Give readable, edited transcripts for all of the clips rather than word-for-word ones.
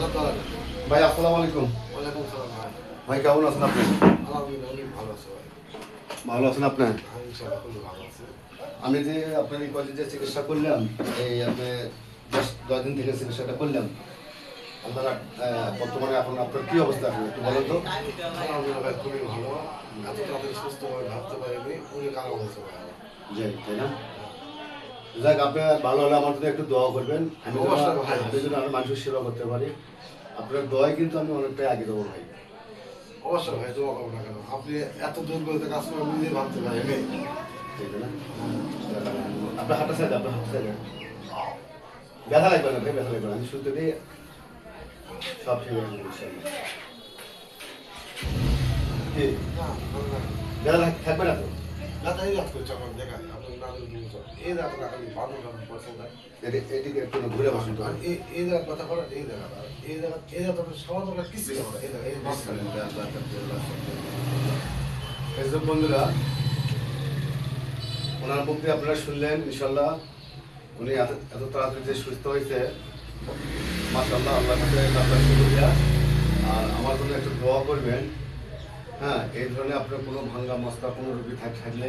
ভাই আসসালামু আলাইকুম। ওয়ালাইকুম সালাম ভাই। ভাই কেমন আছেন আপনি? আলহামদুলিল্লাহ অনেক ভালো আছে ভাই। ভালো আছেন আপনি? আমি ইনশাআল্লাহ খুবই ভালো আছি। আমি যে আপনার এই কলেজে যে চিকিৎসা করলাম, এই আপনি 10 দিন থেকে চিকিৎসাটা করলাম, আপনারা বর্তমানে এখন আপনার কি অবস্থা এখন একটু বলেন তো? আলহামদুলিল্লাহ ভাই খুবই ভালো। এত তাড়াতাড়ি সুস্থ ভাবে ভাবতে পারিনি। অনেক আরাম হয়েছে ভাই। জি, তাই না? যাক, আপনি ভালো হলে আমার জন্য একটু দোয়া করবেন। আমি অবশ্যই ভাই। যদি আরো মানুষের সেবা করতে পারি, আপনার দোয়ায় কিন্তু আমি অনেকটাই আগে দেবো ভাই। অবশ্যই ভাই, দোয়া করবো না কেন? আপনি এত দূর বলতে কাজ করে আমি নিজে ভাবতে পারিনি। ঠিক আছে না? আপনার হাঁটা সাইড, আপনার হাঁটা সাইড ব্যথা লাগবে না ভাই, ব্যথা লাগবে না। আমি শুনতে দিই সব ঠিক আছে ইনশাআল্লাহ। কি না, ভালো লাগে। ব্যথা থাকবে না তো? ব্যথা এই রাত করছে আমার দেখা। আপনার নানুর জিনিস। এই রাত না খালি বাঁধন টানুন পছন্দ হয়। এদিকে একটু ঘুরে বসুন তো। আর এই জায়গায় ব্যথা করে এই জায়গাটা। এই জায়গা আপনার সামান্য একটা কিছু করে এই জায়গা এই মাঝখানে। ফেসবুক বন্ধুরা, ওনার মুখ দিয়ে আপনারা শুনলেন ইনশাল্লাহ উনি এত তাড়াতাড়ি যে সুস্থ হয়েছে, মাশাআল্লাহ, আল্লাহর কাছে আপনার শুকরিয়া। আর আমার জন্য একটু দোয়া করবেন। হ্যাঁ, এই ধরনের আপনার কোনো ভাঙ্গা মস্তা কোনো রোগী থাকলে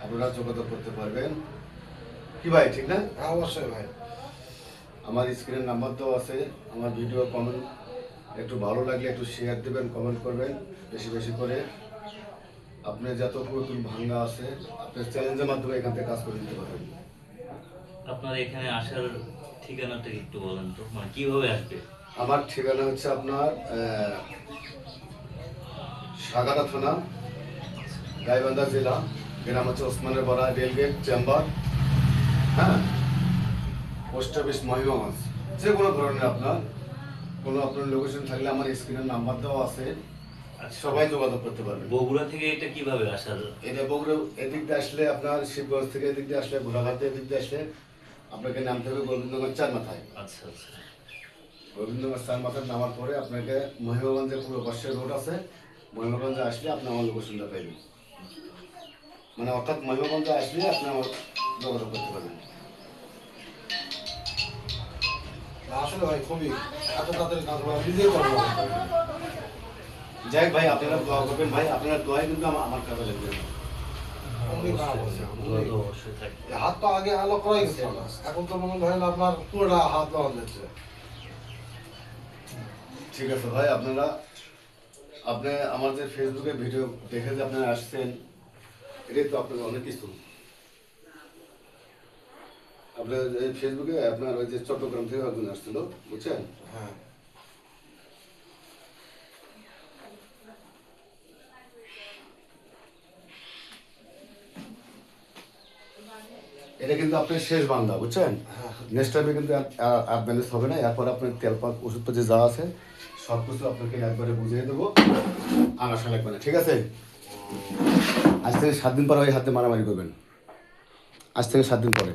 আপনারা যোগাযোগ করতে পারবেন। কি ভাই, ঠিক না? হ্যাঁ অবশ্যই ভাই। আমার স্ক্রিনের নাম্বার দেওয়া আছে। আমার ভিডিও কমেন্ট একটু ভালো লাগলে একটু শেয়ার দেবেন, কমেন্ট করবেন বেশি বেশি করে। আপনি যত পুরাতন ভাঙ্গা আছে আপনি চ্যালেঞ্জের মাধ্যমে এখান থেকে কাজ করে দিতে পারবেন। আপনার এখানে আসার ঠিকানাটা একটু বলেন তো, মানে কিভাবে আসবে? আমার ঠিকানা হচ্ছে আপনার সাগারা থানা, গাইবান্ধা জেলা, গ্রাম হচ্ছে ওসমানের পাড়া, রেলগেট চেম্বার। হ্যাঁ, পোস্ট অফিস মহিমাগঞ্জ। যে কোনো ধরনের আপনার লোকেশন থাকলে আমার স্ক্রিনের নাম্বার দেওয়া আছে, সবাই যোগাযোগ করতে পারবেন। বগুড়া থেকে এটা কিভাবে আসার? এটা বগুড়া এদিক দিয়ে আসলে আপনার শিবগঞ্জ থেকে এদিক দিয়ে আসলে, ঘোড়াঘাট দিয়ে এদিক দিয়ে আসলে আপনাকে নামতে হবে গোবিন্দগঞ্জ 4 মাথায়। আচ্ছা আচ্ছা। গোবিন্দগঞ্জ 4 মাথায় নামার পরে আপনাকে মহিমাগঞ্জের পুরো পাশের রোড আছে, মহিমাগঞ্জে আসলে আপনি আমার লোকেশনটা পাইবেন। মানে অর্থাৎ মহিমাগঞ্জে আসলে আপনি আমার যোগাযোগ করতে পারবেন। আসলে ভাই খুবই এত তাড়াতাড়ি কাজ করা নিজেই করবো। যাই হোক ভাই, আপনারা দোয়া করবেন ভাই, আপনারা দোয়াই কিন্তু আমার কাজে লাগবে। অনেক খারাপ হয়েছে। দোয়া তো অবশ্যই থাকে। হাত তো আগে আলো করাই গেছে না। এখন তো মনে হয় আপনার পুরোটা হাত দেওয়া যাচ্ছে। ঠিক আছে ভাই, আপনি আমার যে ফেসবুকে ভিডিও দেখে যে আপনারা আসছেন, এটাই তো আপনার অনেক কিছু। আপনার এই ফেসবুকে আপনার ওই যে চট্টগ্রাম থেকে একজন আসছিল, বুঝছেন? হ্যাঁ। এটা কিন্তু আপনার শেষ বান্দা, বুঝছেন? নেক্সট টাইমে কিন্তু আর ব্যালেন্স হবে না। এরপর আপনার তেলপাক ওষুধপাতি যা আছে সব কিছু আপনাকে একবারে বুঝিয়ে দেবো, আর আসা লাগবে না, ঠিক আছে? আজ থেকে 7 দিন পরে ওই হাতে মারামারি করবেন, আজ থেকে 7 দিন পরে।